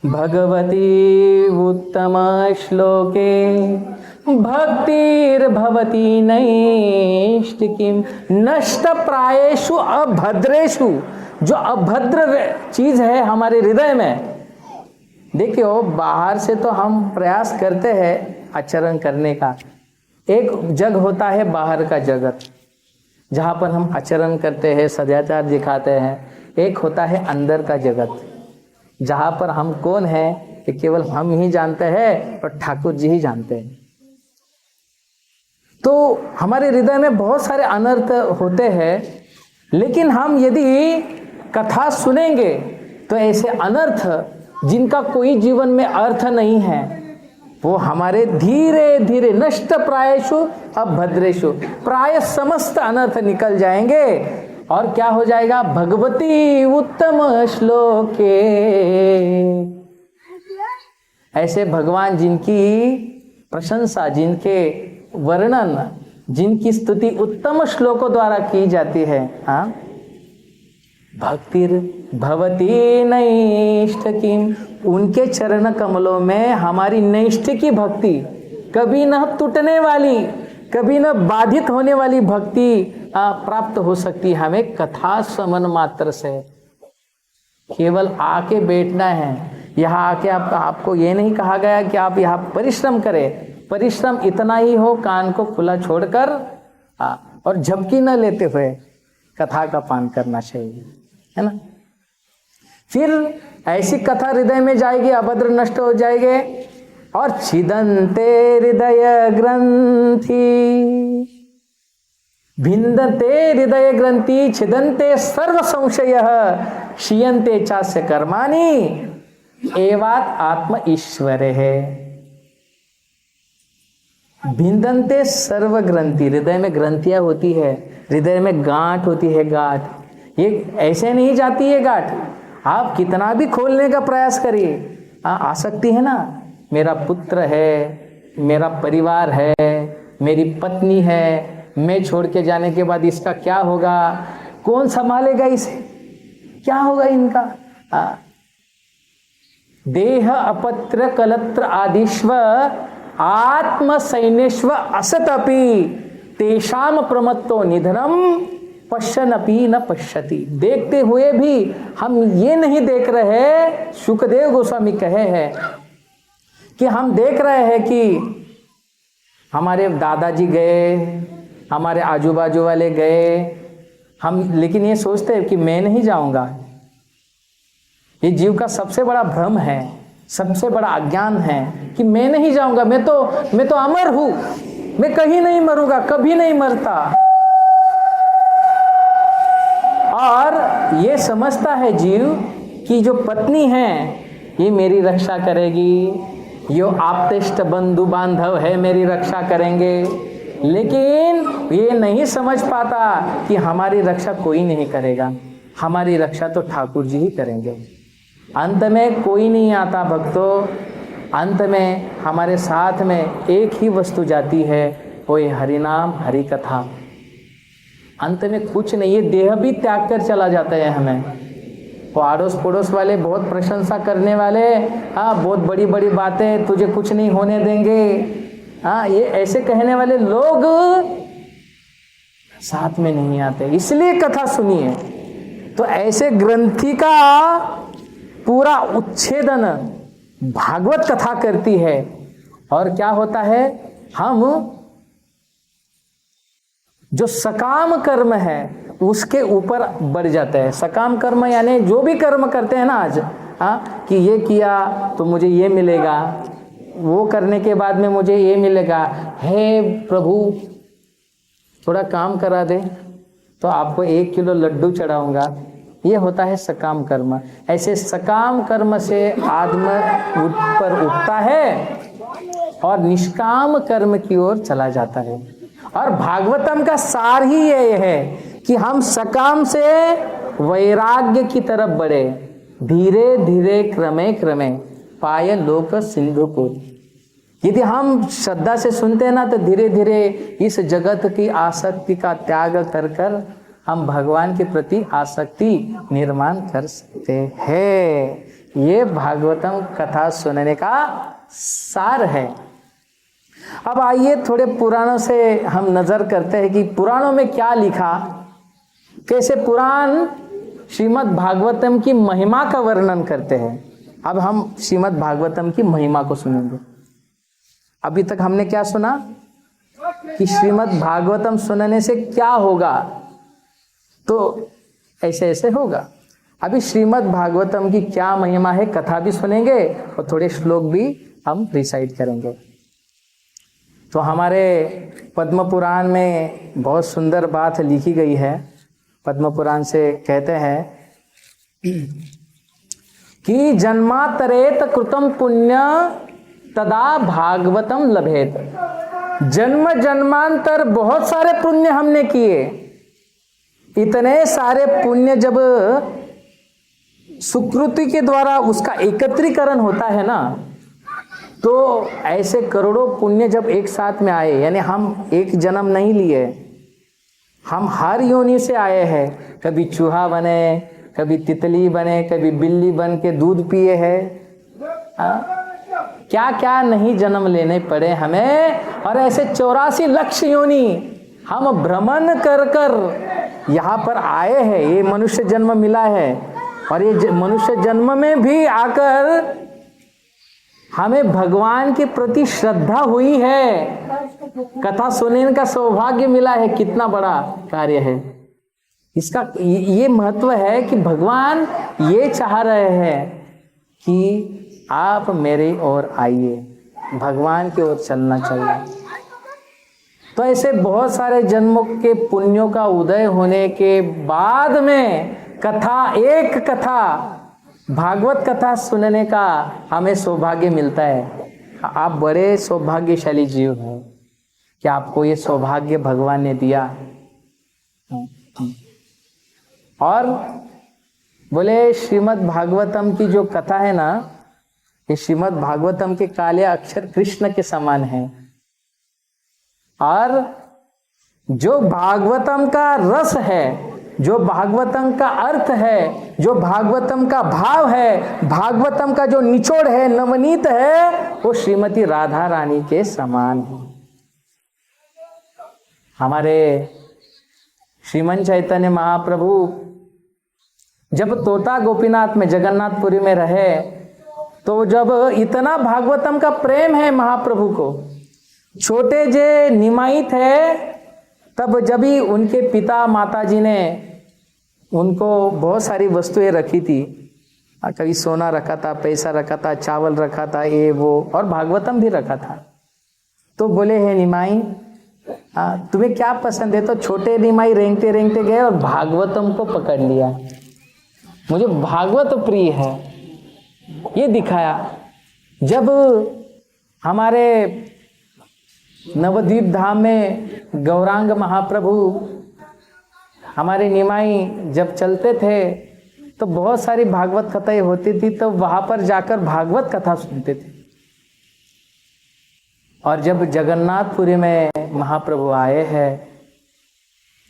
भगवती उत्तम श्लोके भक्तिर्भवति नैष्टिकीम। नष्ट प्रायेषु अभद्रेषु, जो अभद्र चीज है हमारे हृदय में। देखियो, बाहर से तो हम प्रयास करते हैं आचरण करने का। एक जग होता है बाहर का जगत, जहाँ पर हम आचरण करते हैं, सदाचार दिखाते हैं। एक होता है अंदर का जगत, जहाँ पर हम कौन है ये केवल हम ही जानते हैं और ठाकुर जी ही जानते हैं। तो हमारे हृदय में बहुत सारे अनर्थ होते हैं, लेकिन हम यदि कथा सुनेंगे तो ऐसे अनर्थ जिनका कोई जीवन में अर्थ नहीं है, वो हमारे धीरे धीरे नष्ट प्रायेषु अभद्रेषु, प्राय समस्त अनर्थ निकल जाएंगे। और क्या हो जाएगा? भगवती उत्तम श्लोके। ऐसे भगवान जिनकी प्रशंसा, जिनके वर्णन, जिनकी स्तुति उत्तम श्लोकों द्वारा की जाती है, हाँ, भक्तिर भवती नैष्ठिकीम, उनके चरण कमलों में हमारी नैष्ठिकी भक्ति, कभी न टूटने वाली, कभी न बाधित होने वाली भक्ति प्राप्त हो सकती है हमें कथा श्रवण मात्र से। केवल आके बैठना है। यहाँ आके आपको ये नहीं कहा गया कि आप यहाँ परिश्रम करें। परिश्रम इतना ही हो, कान को खुला छोड़कर और झपकी न लेते हुए कथा का पान करना चाहिए, है ना। फिर ऐसी कथा हृदय में जाएगी, अभद्र नष्ट हो जाएंगे। और छिदन्ते हृदय ग्रंथि, भिन्दते हृदय ग्रंथि, छिदन्ते सर्व संशय, क्षीयन्ते चास्य कर्माणि, एवात आत्म ईश्वर है। भिंदन्ते सर्व ग्रंथि, हृदय में ग्रंथियां होती है, हृदय में गांठ होती है। गांठ ये ऐसे नहीं जाती है गांठ, आप कितना भी खोलने का प्रयास करिए आ सकती है ना। मेरा पुत्र है, मेरा परिवार है, मेरी पत्नी है, मैं छोड़ के जाने के बाद इसका क्या होगा, कौन संभालेगा इसे, क्या होगा इनका। देह अपत्र कलत्र आदिश्व आत्म सैन्यश्व असतपि तेषाम प्रमत्तो निधनम पश्यनपि न पश्यति। देखते हुए भी हम ये नहीं देख रहे, शुकदेव गोस्वामी कहे हैं कि हम देख रहे हैं कि हमारे दादाजी गए, हमारे आजू बाजू वाले गए, हम लेकिन ये सोचते हैं कि मैं नहीं जाऊंगा। ये जीव का सबसे बड़ा भ्रम है, सबसे बड़ा अज्ञान है कि मैं नहीं जाऊंगा, मैं तो अमर हूं, मैं कहीं नहीं मरूंगा, कभी नहीं मरता। और ये समझता है जीव कि जो पत्नी है ये मेरी रक्षा करेगी, यो आप्तेष्ट बंधु बांधव है मेरी रक्षा करेंगे, लेकिन ये नहीं समझ पाता कि हमारी रक्षा कोई नहीं करेगा, हमारी रक्षा तो ठाकुर जी ही करेंगे। अंत में कोई नहीं आता भक्तों, अंत में हमारे साथ में एक ही वस्तु जाती है, वो ये हरिनाम हरि कथा। अंत में कुछ नहीं, ये देह भी त्याग कर चला जाता है हमें। वो आड़ोस पड़ोस वाले बहुत प्रशंसा करने वाले, हाँ बहुत बड़ी बड़ी बातें, तुझे कुछ नहीं होने देंगे, हाँ ये ऐसे कहने वाले लोग साथ में नहीं आते। इसलिए कथा सुनिए, तो ऐसे ग्रंथि का पूरा उच्छेदन भागवत कथा करती है। और क्या होता है, हम जो सकाम कर्म है उसके ऊपर बढ़ जाते हैं। सकाम कर्म यानी जो भी कर्म करते हैं ना आज, कि ये किया तो मुझे ये मिलेगा, वो करने के बाद में मुझे ये मिलेगा, हे प्रभु थोड़ा काम करा दे तो आपको 1 किलो लड्डू चढ़ाऊंगा, ये होता है सकाम कर्म। ऐसे सकाम कर्म से आदमी पर उठता है और निष्काम कर्म की ओर चला जाता है। और भागवतम का सार ही ये है कि हम सकाम से वैराग्य की तरफ बढ़े, धीरे धीरे क्रमे क्रमे पाय लोक सिंधु को। यदि हम श्रद्धा से सुनते हैं ना तो धीरे धीरे इस जगत की आसक्ति का त्याग कर कर हम भगवान के प्रति आसक्ति निर्माण कर सकते हैं। ये भागवतम कथा सुनने का सार है। अब आइए थोड़े पुराणों से हम नजर करते हैं कि पुराणों में क्या लिखा, कैसे पुराण श्रीमद् भागवतम की महिमा का वर्णन करते हैं। अब हम श्रीमद् भागवतम की महिमा को सुनेंगे। अभी तक हमने क्या सुना कि श्रीमद् भागवतम सुनने से क्या होगा, तो ऐसे ऐसे होगा। अभी श्रीमद् भागवतम की क्या महिमा है, कथा भी सुनेंगे और थोड़े श्लोक भी हम रिसाइट करेंगे। तो हमारे पद्म पुराण में बहुत सुंदर बात लिखी गई है। पद्म पुराण से कहते हैं कि जन्मातरेत कृतम पुण्य तदा भागवतम लभेत। जन्म जन्मांतर बहुत सारे पुण्य हमने किए, इतने सारे पुण्य जब सुकृति के द्वारा उसका एकत्रीकरण होता है ना, तो ऐसे करोड़ों पुण्य जब एक साथ में आए, यानी हम एक जन्म नहीं लिए, हम हर योनि से आए हैं। कभी चूहा बने, कभी तितली बने, कभी बिल्ली बन के दूध पिए हैं, क्या क्या नहीं जन्म लेने पड़े हमें। और ऐसे 84 लाख योनि हम भ्रमण कर कर यहाँ पर आए हैं। ये मनुष्य जन्म मिला है और ये मनुष्य जन्म में भी आकर हमें भगवान के प्रति श्रद्धा हुई है, कथा सुनने का सौभाग्य मिला है। कितना बड़ा कार्य है इसका। ये महत्व है कि भगवान ये चाह रहे हैं कि आप मेरे ओर आइए, भगवान की ओर चलना चाहिए। तो ऐसे बहुत सारे जन्मों के पुण्यों का उदय होने के बाद में कथा, एक कथा भागवत कथा सुनने का हमें सौभाग्य मिलता है। आप बड़े सौभाग्यशाली जीव हैं। कि आपको ये सौभाग्य भगवान ने दिया। और बोले श्रीमद् भागवतम की जो कथा है ना, ये श्रीमद् भागवतम के काले अक्षर कृष्ण के समान है। और जो भागवतम का रस है, जो भागवतम का अर्थ है, जो भागवतम का भाव है, भागवतम का जो निचोड़ है, नवनीत है, वो श्रीमती राधा रानी के समान है। हमारे श्रीमन चैतन्य महाप्रभु जब तोता गोपीनाथ में जगन्नाथपुरी में रहे, तो जब इतना भागवतम का प्रेम है महाप्रभु को, छोटे जे निमाई थे, तब जब भी उनके पिता माताजी ने उनको बहुत सारी वस्तुएं रखी थी, कभी सोना रखा था, पैसा रखा था, चावल रखा था, ये वो, और भागवतम भी रखा था। तो बोले, हे निमाई, तुम्हें क्या पसंद है? तो छोटे निमाई रेंगते रेंगते गए और भागवतम को पकड़ लिया। मुझे भागवत प्रिय है, ये दिखाया। जब हमारे नवद्वीप धाम में गौरांग महाप्रभु, हमारे निमाई जब चलते थे तो बहुत सारी भागवत कथाएं होती थी, तो वहां पर जाकर भागवत कथा सुनते थे। और जब जगन्नाथपुरी में महाप्रभु आए हैं,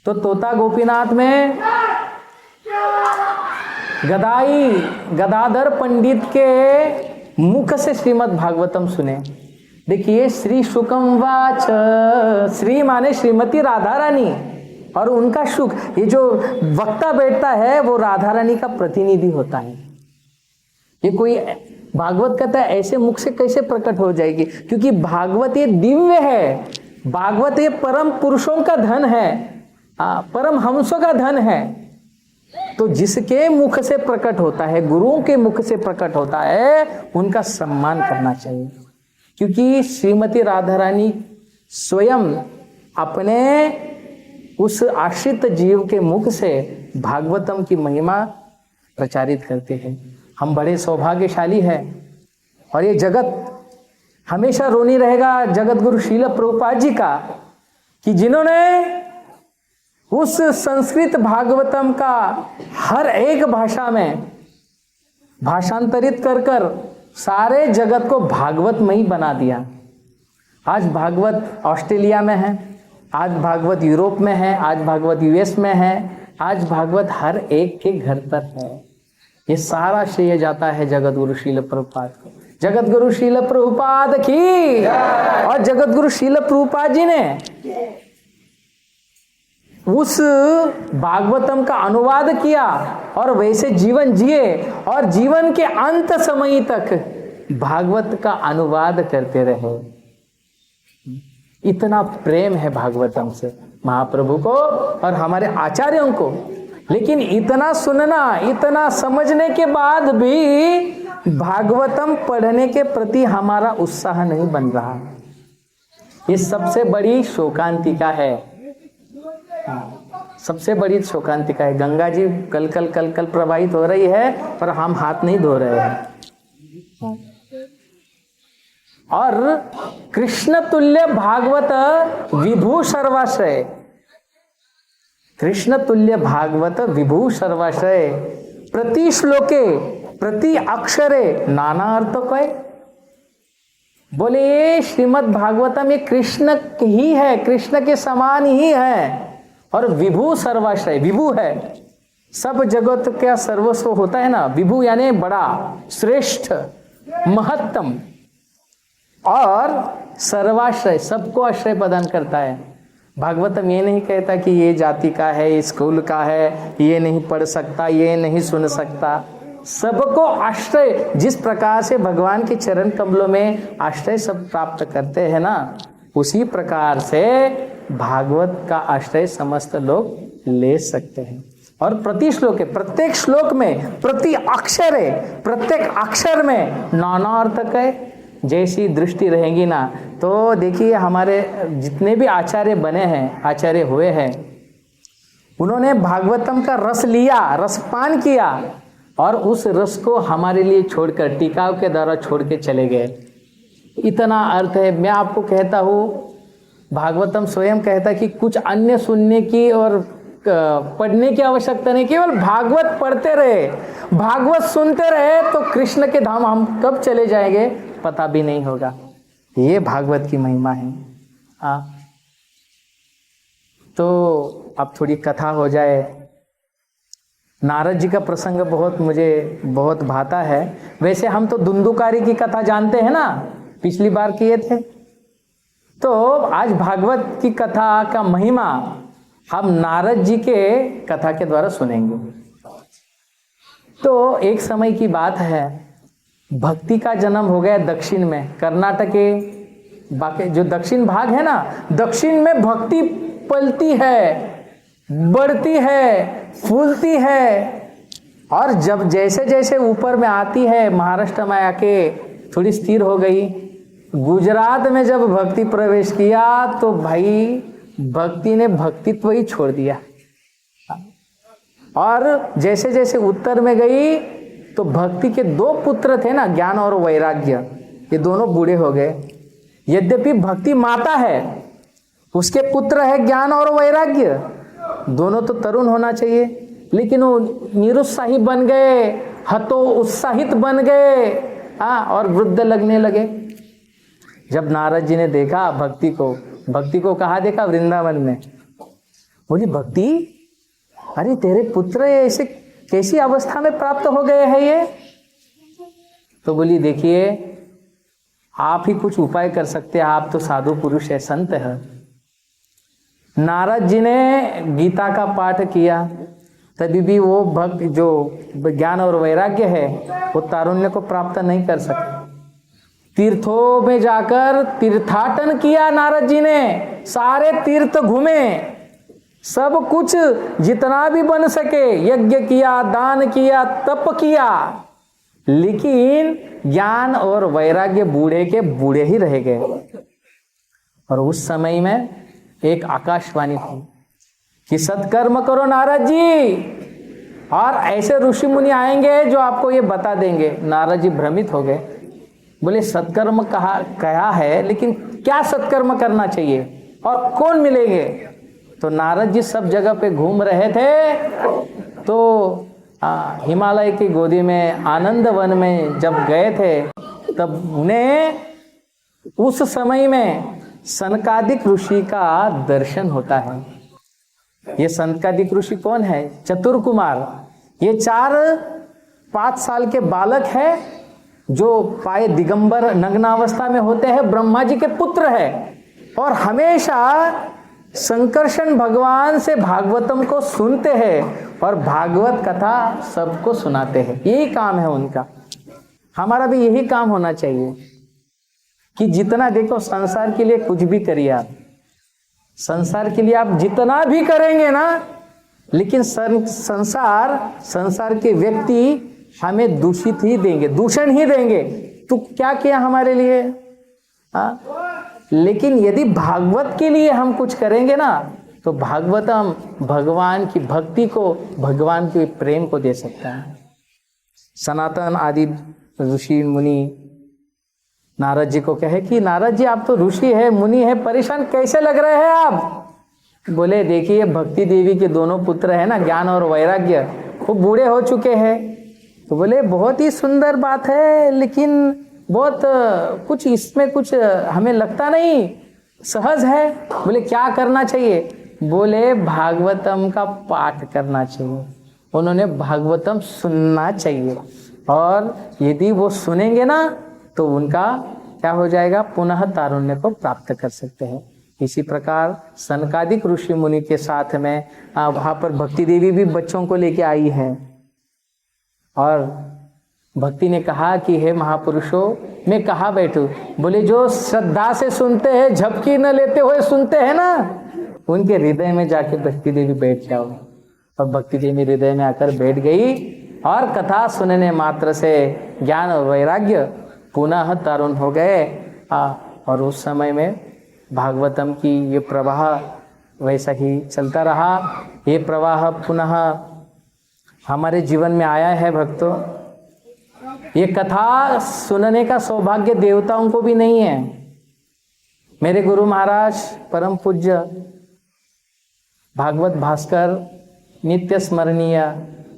तो तोता गोपीनाथ में गदाधर पंडित के मुख से श्रीमद् भागवतम सुने। देखिए, श्री शुकम वाच, श्री माने श्रीमती राधा रानी, और उनका शुक, ये जो वक्ता बैठता है वो राधा रानी का प्रतिनिधि होता है। ये कोई भागवत कथा ऐसे मुख से कैसे प्रकट हो जाएगी? क्योंकि भागवत ये दिव्य है, भागवत ये परम पुरुषों का धन है, परम हंसों का धन है। तो जिसके मुख से प्रकट होता है, गुरुओं के मुख से प्रकट होता है, उनका सम्मान करना चाहिए। क्योंकि श्रीमती राधा रानी स्वयं अपने उस आश्रित जीव के मुख से भागवतम की महिमा प्रचारित करते हैं। हम बड़े सौभाग्यशाली हैं। और ये जगत हमेशा रोनी रहेगा जगत गुरु श्रील प्रभुपाद जी का, कि जिन्होंने उस संस्कृत भागवतम का हर एक भाषा में भाषांतरित कर कर सारे जगत को भागवतमयी बना दिया। आज भागवत ऑस्ट्रेलिया में है, आज भागवत यूरोप में है, आज भागवत यूएस में है, आज भागवत हर एक के घर पर है। ये सारा श्रेय जाता है जगत गुरु श्रील प्रभुपाद को। जगत गुरु श्रील प्रभुपाद की। और जगत गुरु श्रील प्रभुपाद जी ने उस भागवतम का अनुवाद किया और वैसे जीवन जिए, और जीवन के अंत समय तक भागवत का अनुवाद करते रहे। इतना प्रेम है भागवतम से महाप्रभु को और हमारे आचार्यों को। लेकिन इतना सुनना, इतना समझने के बाद भी भागवतम पढ़ने के प्रति हमारा उत्साह नहीं बन रहा। ये सबसे बड़ी शोकांतिका है, सबसे बड़ी शोकांतिका है। गंगा जी कल कल प्रवाहित हो रही है, पर हम हाथ नहीं धो रहे हैं। और कृष्ण तुल्य भागवत विभू सर्वाश्रय, कृष्ण तुल्य भागवत विभू सर्वाश्रय, प्रति श्लोके प्रति अक्षरे नाना अर्थ कहे। बोले ये श्रीमद् भागवतम ये कृष्ण ही है, कृष्ण के समान ही है। और विभू सर्वाश्रय, विभू है, सब जगत का सर्वस्व होता है ना। विभू यानी बड़ा, श्रेष्ठ, महत्तम, और सर्वाश्रय, सबको आश्रय प्रदान करता है। भागवतम ये नहीं कहता कि ये जाति का है, स्कूल का है, ये नहीं पढ़ सकता, ये नहीं सुन सकता। सबको आश्रय, जिस प्रकार से भगवान के चरण कमलों में आश्रय सब प्राप्त करते हैं ना, उसी प्रकार से भागवत का आश्रय समस्त लोग ले सकते हैं। और प्रति श्लोक है, प्रत्येक श्लोक में प्रति अक्षर है, प्रत्येक अक्षर में नाना अर्थ है। जैसी दृष्टि रहेगी ना, तो देखिए हमारे जितने भी आचार्य बने हैं, आचार्य हुए हैं, उन्होंने भागवतम का रस लिया, रसपान किया, और उस रस को हमारे लिए छोड़कर टीकाओं के द्वारा छोड़ के चले गए। इतना अर्थ है। मैं आपको कहता हूँ, भागवतम स्वयं कहता है कि कुछ अन्य सुनने की और पढ़ने की आवश्यकता नहीं, केवल भागवत पढ़ते रहे, भागवत सुनते रहे तो कृष्ण के धाम हम कब चले जाएंगे पता भी नहीं होगा। ये भागवत की महिमा है। तो अब थोड़ी कथा हो जाए। नारद जी का प्रसंग मुझे बहुत भाता है। वैसे हम तो धुंधुकारी की कथा जानते हैं ना, पिछली बार किए थे। तो आज भागवत की कथा का महिमा हम नारद जी के कथा के द्वारा सुनेंगे। तो एक समय की बात है, भक्ति का जन्म हो गया दक्षिण में, कर्नाटक के बाकी जो दक्षिण भाग है ना, दक्षिण में भक्ति पलती है, बढ़ती है, फूलती है। और जब जैसे जैसे ऊपर में आती है, महाराष्ट्र में आके थोड़ी स्थिर हो गई, गुजरात में जब भक्ति प्रवेश किया तो भाई भक्ति ने भक्तित्व ही छोड़ दिया। और जैसे जैसे उत्तर में गई तो भक्ति के दो पुत्र थे ना, ज्ञान और वैराग्य, ये दोनों बूढ़े हो गए। यद्यपि भक्ति माता है, उसके पुत्र है ज्ञान और वैराग्य, दोनों तो तरुण होना चाहिए, लेकिन वो निरुत्साही बन गए, हतो उत्साहित बन गए और वृद्ध लगने लगे। जब नारद जी ने देखा भक्ति को कहा देखा वृंदावन में, बोली भक्ति, अरे तेरे पुत्र ऐसे कैसी अवस्था में प्राप्त हो गए हैं ये? तो बोली देखिए आप ही कुछ उपाय कर सकते हैं, आप तो साधु पुरुष है, संत है। नारद जी ने गीता का पाठ किया, तभी भी वो भक्त जो ज्ञान और वैराग्य है वो तारुण्य को प्राप्त नहीं कर सके। तीर्थों में जाकर तीर्थाटन किया नारद जी ने, सारे तीर्थ घूमे, सब कुछ जितना भी बन सके यज्ञ किया, दान किया, तप किया, लेकिन ज्ञान और वैराग्य बूढ़े के बूढ़े ही रह गए। और उस समय में एक आकाशवाणी थी कि सत्कर्म करो नारद जी, और ऐसे ऋषि मुनि आएंगे जो आपको ये बता देंगे। नारद जी भ्रमित हो गए, बोले सत्कर्म कहा है, लेकिन क्या सत्कर्म करना चाहिए और कौन मिलेंगे? तो नारद जी सब जगह पे घूम रहे थे। तो हिमालय की गोदी में आनंद वन में जब गए थे, तब उन्हें उस समय में सनकादिक ऋषि का दर्शन होता है। ये सनकादिक ऋषि कौन है? चतुर कुमार। ये 4-5 साल के बालक है जो पाए दिगंबर नग्नावस्था में होते हैं, ब्रह्मा जी के पुत्र है, और हमेशा संकर्षण भगवान से भागवतम को सुनते हैं और भागवत कथा सबको सुनाते हैं। यही काम है उनका। हमारा भी यही काम होना चाहिए कि जितना देखो संसार के लिए कुछ भी करिए आप, संसार के लिए आप जितना भी करेंगे ना, लेकिन संसार के व्यक्ति हमें दूषित ही देंगे, दूषण ही देंगे। तो क्या किया हमारे लिए? लेकिन यदि भागवत के लिए हम कुछ करेंगे ना, तो भागवतम भगवान की भक्ति को, भगवान के प्रेम को दे सकता है। सनातन आदि ऋषि मुनि नारद जी को कहे कि नारद जी आप तो ऋषि है, मुनि है, परेशान कैसे लग रहे हैं आप? बोले देखिए भक्ति देवी के दोनों पुत्र है ना, ज्ञान और वैराग्य, वो बूढ़े हो चुके हैं। तो बोले बहुत ही सुंदर बात है, लेकिन बहुत कुछ इसमें कुछ हमें लगता नहीं सहज है। बोले क्या करना चाहिए? बोले भागवतम का पाठ करना चाहिए, उन्होंने भागवतम सुनना चाहिए, और यदि वो सुनेंगे ना तो उनका क्या हो जाएगा? पुनः तारुण्य को प्राप्त कर सकते हैं। इसी प्रकार सनकादिक ऋषि मुनि के साथ में वहां पर भक्ति देवी भी बच्चों को लेके आई है, और भक्ति ने कहा कि हे महापुरुषों मैं कहाँ बैठूं? बोले जो श्रद्धा से सुनते हैं, झपकी न लेते हुए सुनते हैं ना, उनके हृदय में जाके भक्ति देवी बैठ जाओ। और भक्ति देवी हृदय में आकर बैठ गई, और कथा सुनने मात्र से ज्ञान और वैराग्य पुनः तरुण हो गए। और उस समय में भागवतम की ये प्रवाह वैसा ही चलता रहा। ये प्रवाह पुनः हमारे जीवन में आया है भक्तों। ये कथा सुनने का सौभाग्य देवताओं को भी नहीं है। मेरे गुरु महाराज परम पूज्य भागवत भास्कर नित्य स्मरणीय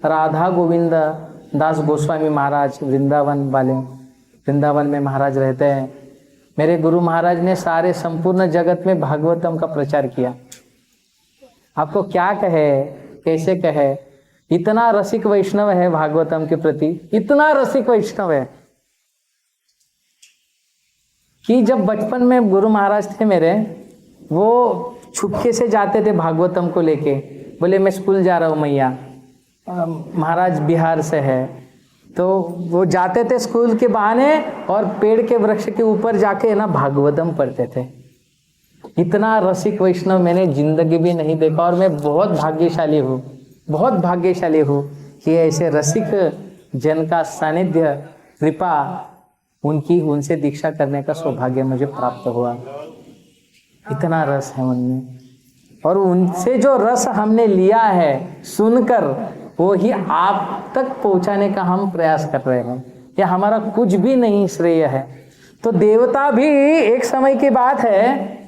राधा गोविंद दास गोस्वामी महाराज वृंदावन में महाराज रहते हैं। मेरे गुरु महाराज ने सारे संपूर्ण जगत में भागवतम का प्रचार किया। आपको क्या कहे, कैसे कहे, इतना रसिक वैष्णव है भागवतम के प्रति, इतना रसिक वैष्णव है कि जब बचपन में गुरु महाराज थे मेरे, वो छुपके से जाते थे भागवतम को लेके। बोले मैं स्कूल जा रहा हूँ मैया, महाराज बिहार से है, तो वो जाते थे स्कूल के बहाने और पेड़ के वृक्ष के ऊपर जाके ना भागवतम पढ़ते थे। इतना रसिक वैष्णव मैंने जिंदगी भी नहीं देखा और मैं बहुत भाग्यशाली हूँ, बहुत भाग्यशाली हूँ कि ऐसे रसिक जन का सानिध्य, कृपा, उनसे दीक्षा करने का सौभाग्य मुझे प्राप्त हुआ। इतना रस है उनमें, और उनसे जो रस हमने लिया है सुनकर, वो ही आप तक पहुंचाने का हम प्रयास कर रहे हैं। यह हमारा कुछ भी नहीं श्रेय है। तो देवता भी, एक समय की बात है,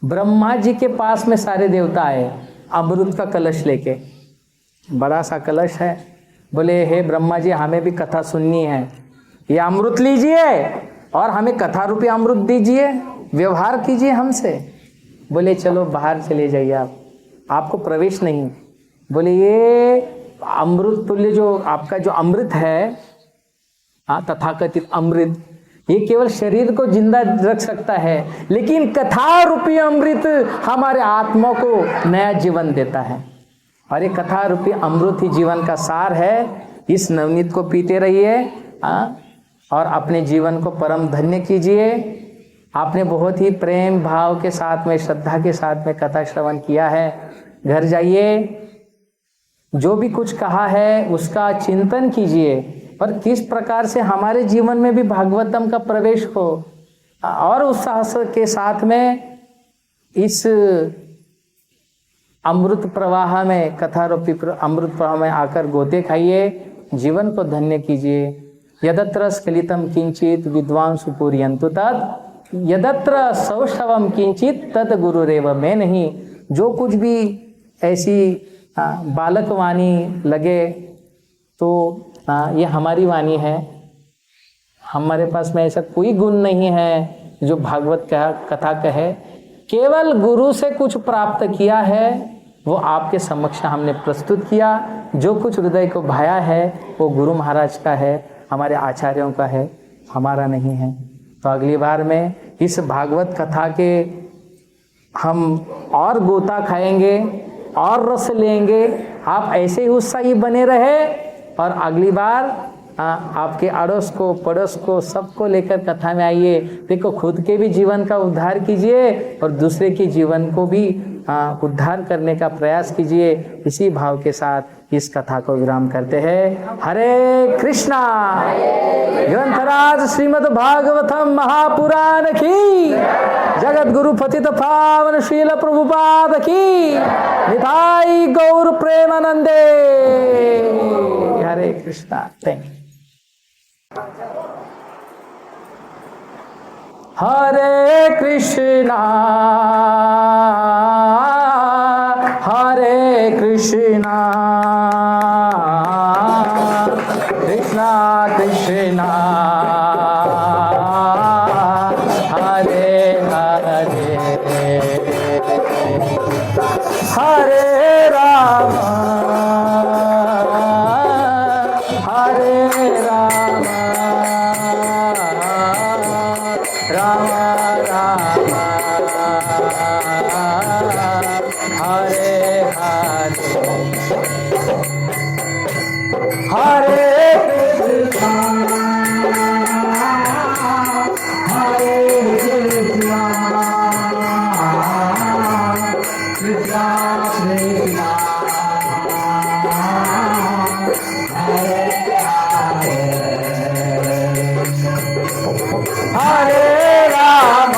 ब्रह्मा जी के पास में सारे देवता आए अमृत का कलश लेके, बड़ा सा कलश है। बोले हे ब्रह्मा जी, हमें भी कथा सुननी है, ये अमृत लीजिए और हमें कथा रूपी अमृत दीजिए, व्यवहार कीजिए हमसे। बोले चलो बाहर चले जाइए, आपको प्रवेश नहीं। बोले ये अमृत तुल्य जो आपका जो अमृत है, तथाकथित अमृत, ये केवल शरीर को जिंदा रख सकता है, लेकिन कथा रूपी अमृत हमारे आत्मा को नया जीवन देता है। और ये कथा रूपी अमृत ही जीवन का सार है। इस नवनीत को पीते रहिए और अपने जीवन को परम धन्य कीजिए। आपने बहुत ही प्रेम भाव के साथ में, श्रद्धा के साथ में कथा श्रवण किया है। घर जाइए, जो भी कुछ कहा है उसका चिंतन कीजिए और किस प्रकार से हमारे जीवन में भी भागवतम का प्रवेश हो, और उत्साह के साथ में इस अमृत प्रवाह में, कथा रूपी अमृत प्रवाह में आकर गोते खाइए, जीवन को धन्य कीजिए। यदत्र स्खलितम किंचित विद्वांसु पूर्यन्तु तत्, यदत्र सौष्ठवम किंचित तत् गुरुरेव में। नहीं, जो कुछ भी ऐसी बालक वाणी लगे तो ये हमारी वाणी है। हमारे पास में ऐसा कोई गुण नहीं है जो भागवत कथा कहे। केवल गुरु से कुछ प्राप्त किया है, वो आपके समक्ष हमने प्रस्तुत किया। जो कुछ हृदय को भाया है वो गुरु महाराज का है, हमारे आचार्यों का है, हमारा नहीं है। तो अगली बार में इस भागवत कथा के हम और गोता खाएंगे और रस लेंगे। आप ऐसे ही उत्साही बने रहे और अगली बार आपके अड़ोस को, पड़ोस को, सबको लेकर कथा में आइए। देखो, खुद के भी जीवन का उद्धार कीजिए और दूसरे के जीवन को भी उद्धार करने का प्रयास कीजिए। इसी भाव के साथ इस कथा को विराम करते हैं। हरे कृष्णा। ग्रंथराज श्रीमद् भागवतम महापुराण की, जगत गुरु पतित पावन श्रील प्रभुपाद की, निताई गौर प्रेमानंदे। हरे कृष्णा। Thank you. हरे कृष्णा हरे कृष्णा कृष्णा कृष्णा हरे हरे, हरे राम हरे राम, राम राम हरे हरे, हरे कृष्णा हरे कृष्णा कृष्णा कृष्णा हरे हरे, हरे राम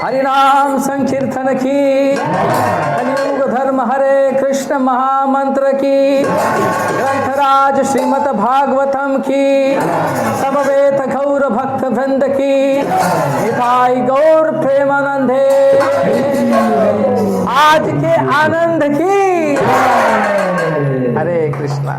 हरिनाम संकीर्तन की, कलियुग धर्म हरे कृष्ण महामंत्र की, ग्रंथराज श्रीमद् भागवतम की, समवेत गौर भक्त वृंद की, निताई गौर प्रेमानंदे, आज के आनंद की। हरे कृष्णा।